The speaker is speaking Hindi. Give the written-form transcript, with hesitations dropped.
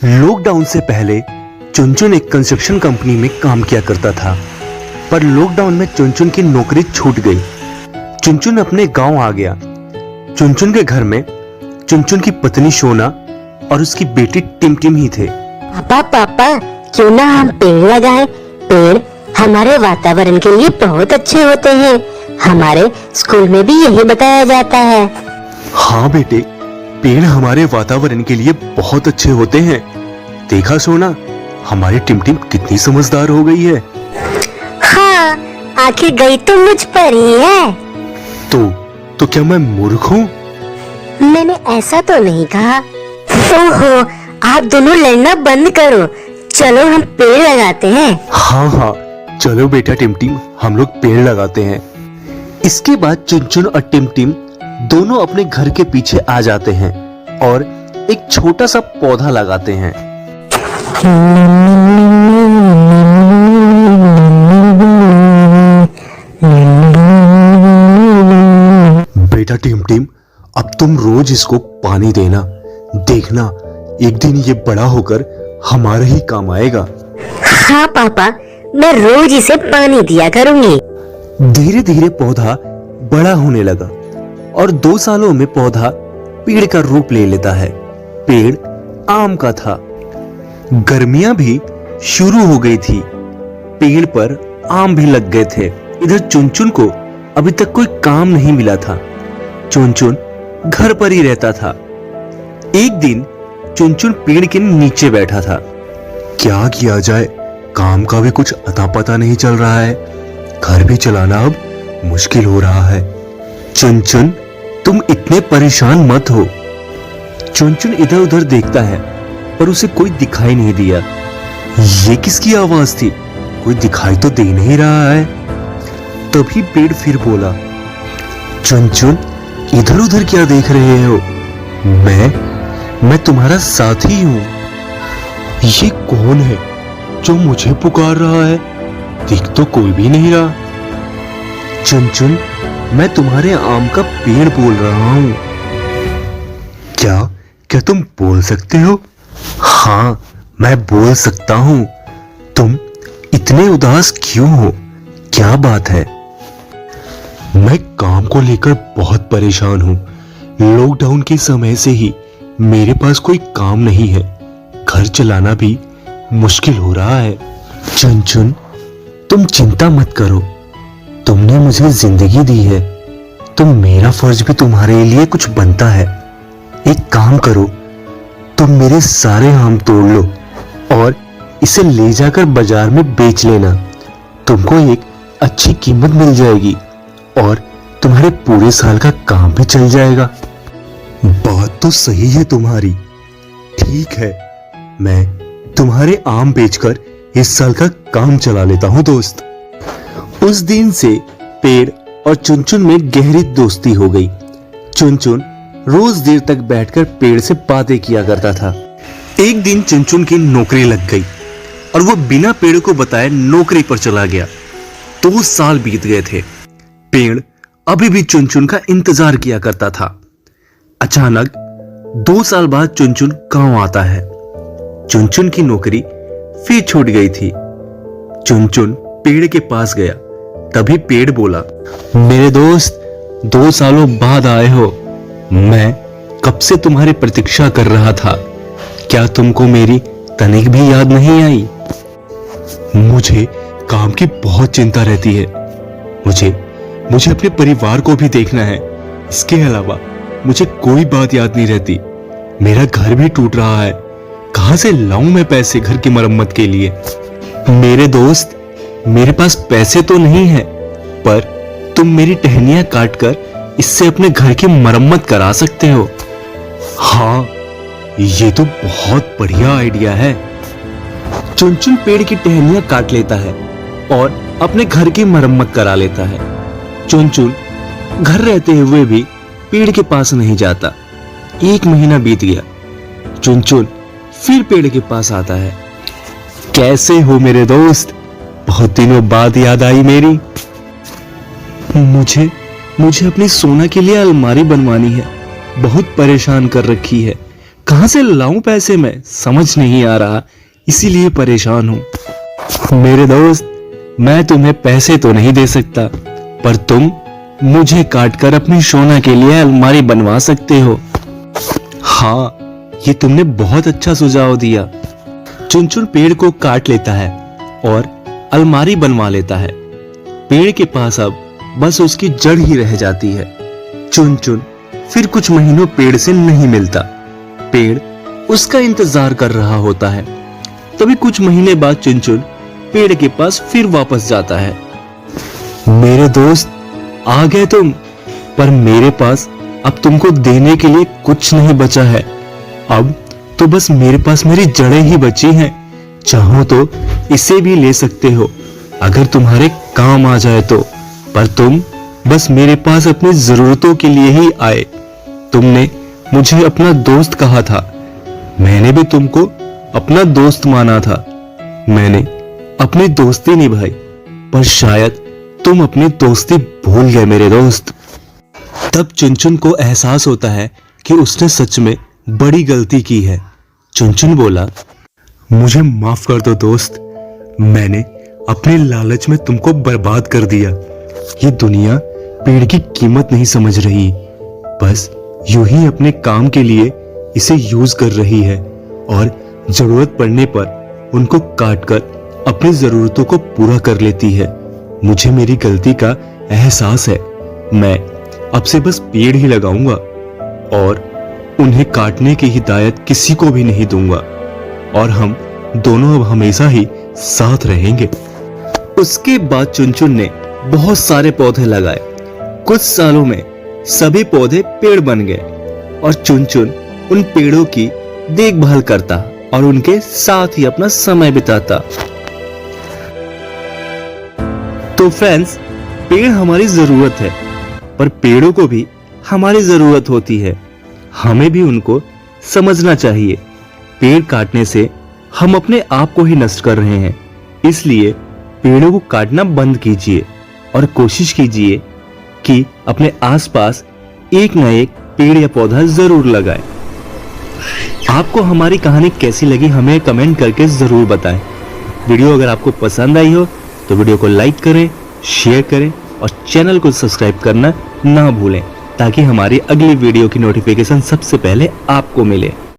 लॉकडाउन से पहले चुनचुन एक कंस्ट्रक्शन कंपनी में काम किया करता था, पर लॉकडाउन में चुनचुन की नौकरी छूट गई। चुनचुन अपने गांव आ गया। चुनचुन के घर में चुनचुन की पत्नी सोना और उसकी बेटी टिमटिम ही थे। पापा पापा, क्यों ना हम पेड़ लगाएं? पेड़ हमारे वातावरण के लिए बहुत अच्छे होते हैं। हमारे स्कूल में भी यही बताया जाता है। हाँ बेटे, पेड़ हमारे वातावरण के लिए बहुत अच्छे होते हैं। देखा सोना, हमारी टिमटिम कितनी समझदार हो गई है। हाँ, आखिर गई तो मुझ पर ही है। तो क्या मैं मूर्ख हूँ? मैंने ऐसा तो नहीं कहा। ओहो, आप दोनों लड़ना बंद करो। चलो हम पेड़ लगाते हैं। हाँ, चलो बेटा टिमटिम, हम लोग पेड़ लगाते हैं। इसके बाद चुनचुन और टिमटिम दोनों अपने घर के पीछे आ जाते हैं और एक छोटा सा पौधा लगाते हैं। बेटा टिमटिम, अब तुम रोज इसको पानी देना। देखना, एक दिन ये बड़ा होकर हमारे ही काम आएगा। हाँ पापा, मैं रोज इसे पानी दिया करूंगी। धीरे धीरे पौधा बड़ा होने लगा और 2 सालों में पौधा पेड़ का रूप ले लेता है। पेड़ आम का था। गर्मियां भी शुरू हो गई थी। पेड़ पर आम भी लग गए थे। इधर चुनचुन को अभी तक कोई काम नहीं मिला था। चुनचुन घर पर ही रहता था। एक दिन चुनचुन पेड़ के नीचे बैठा था। क्या किया जाए, काम का भी कुछ अता पता नहीं चल रहा है। घर भी चलाना अब मुश्किल हो रहा है। चुनचुन, तुम इतने परेशान मत हो। चुनचुन इधर उधर देखता है, पर उसे कोई दिखाई नहीं दिया। ये किसकी आवाज थी? कोई दिखाई तो दे नहीं रहा है। तभी पेड़ फिर बोला, चुनचुन, इधर उधर क्या देख रहे हो? मैं तुम्हारा साथी हूं। ये कौन है जो मुझे पुकार रहा है? दिख तो कोई भी नहीं रहा। चुनचुन, मैं तुम्हारे आम का पेड़ बोल रहा हूं। क्या तुम बोल सकते हो? हाँ, मैं बोल सकता हूं। तुम इतने उदास क्यों हो? क्या बात है? मैं काम को लेकर बहुत परेशान हूं। लॉकडाउन के समय से ही मेरे पास कोई काम नहीं है। घर चलाना भी मुश्किल हो रहा है। चुनचुन, तुम चिंता मत करो। तुमने मुझे जिंदगी दी है, तो मेरा फर्ज भी तुम्हारे लिए कुछ बनता है। एक काम करो, तुम मेरे सारे आम तोड़ लो और इसे ले जाकर बाजार में बेच लेना। तुमको एक अच्छी कीमत मिल जाएगी और तुम्हारे पूरे साल का काम भी चल जाएगा। बात तो सही है तुम्हारी। ठीक है, मैं तुम्हारे आम बेचकर इस साल का काम चला लेता हूं दोस्त। उस दिन से पेड़ और चुनचुन में गहरी दोस्ती हो गई। चुनचुन रोज देर तक बैठकर पेड़ से बातें किया करता था। एक दिन चुनचुन की नौकरी लग गई और वो बिना पेड़ को बताए नौकरी पर चला गया। 2 साल बीत गए थे। पेड़ अभी भी चुनचुन का इंतजार किया करता था। अचानक 2 साल बाद चुनचुन गांव आता है। चुनचुन की नौकरी फिर छूट गई थी। चुनचुन पेड़ के पास गया। तभी पेड़ बोला, मेरे दोस्त, 2 सालों बाद आए हो। मैं कब से तुम्हारी प्रतीक्षा कर रहा था। क्या तुमको मेरी तनिक भी याद नहीं आई? मुझे काम की बहुत चिंता रहती है। मुझे अपने परिवार को भी देखना है। इसके अलावा मुझे कोई बात याद नहीं रहती। मेरा घर भी टूट रहा है। कहां से लाऊं मैं पैसे घर की मरम्मत के लिए? मेरे दोस्त, मेरे पास पैसे तो नहीं है, पर तुम मेरी टहनियां काटकर इससे अपने घर की मरम्मत करा सकते हो। हाँ, ये तो बहुत बढ़िया आइडिया है। चुनचुन पेड़ की टहनियां काट लेता है और अपने घर की मरम्मत करा लेता है। चुनचुन घर रहते हुए भी पेड़ के पास नहीं जाता। 1 महीना बीत गया। चुनचुन फिर पेड़ के पास आता है। कैसे हो मेरे दोस्त? बहुत दिनों बाद याद आई मेरी। मुझे अपनी सोना के लिए अलमारी बनवानी है। बहुत परेशान कर रखी है। कहां से लाऊं पैसे मैं समझ नहीं आ रहा, इसीलिए परेशान हूं। मेरे दोस्त, मैं तुम्हें पैसे तो नहीं दे सकता, पर तुम मुझे काटकर अपनी सोना के लिए अलमारी बनवा सकते हो। हाँ, ये तुमने बहुत अच्छा सुझाव दिया। चुनचुन पेड़ को काट लेता है और अलमारी बनवा लेता है। पेड़ के पास अब बस उसकी जड़ ही रह जाती है। चुनचुन फिर कुछ महीनों पेड़ से नहीं मिलता। पेड़ उसका इंतजार कर रहा होता है। तभी कुछ महीने बाद चुनचुन पेड़ के पास फिर वापस जाता है। मेरे दोस्त, आ गए तुम, पर मेरे पास अब तुमको देने के लिए कुछ नहीं बचा है। अब तो बस मेरे पास मेरी जड़ें ही बची हैं। चाहो तो इसे भी ले सकते हो अगर तुम्हारे काम आ जाए तो, पर तुम बस मेरे पास अपनी जरूरतों के लिए ही आए। तुमने मुझे अपना दोस्त कहा था, मैंने भी तुमको अपना दोस्त माना था। मैंने अपनी दोस्ती निभाई, पर शायद तुम अपनी दोस्ती भूल गए मेरे दोस्त। तब चुनचुन को एहसास होता है कि उसने सच में बड़ी गलती की है। चुनचुन बोला, मुझे माफ कर दो दोस्त, मैंने अपने लालच में तुमको बर्बाद कर दिया। ये दुनिया पेड़ की कीमत नहीं समझ रही, बस यूं ही अपने काम के लिए इसे यूज कर रही है और जरूरत पड़ने पर उनको काटकर अपनी जरूरतों को पूरा कर लेती है। मुझे मेरी गलती का एहसास है। मैं अब से बस पेड़ ही लगाऊंगा और उन्हें काटने की हिदायत किसी को भी नहीं दूंगा, और हम दोनों अब हमेशा ही साथ रहेंगे। उसके बाद चुनचुन ने बहुत सारे पौधे लगाए। कुछ सालों में सभी पौधे पेड़ बन गए और चुनचुन उन पेड़ों की देखभाल करता और उनके साथ ही अपना समय बिताता। तो फ्रेंड्स, पेड़ हमारी जरूरत है, पर पेड़ों को भी हमारी जरूरत होती है। हमें भी उनको समझना चाहिए। पेड़ काटने से हम अपने आप को ही नष्ट कर रहे हैं, इसलिए पेड़ों को काटना बंद कीजिए और कोशिश कीजिए कि अपने आसपास एक न एक पेड़ या पौधा जरूर लगाएं। आपको हमारी कहानी कैसी लगी हमें कमेंट करके जरूर बताएं। वीडियो अगर आपको पसंद आई हो तो वीडियो को लाइक करें, शेयर करें और चैनल को सब्सक्राइब करना ना भूलें, ताकि हमारी अगली वीडियो की नोटिफिकेशन सबसे पहले आपको मिले।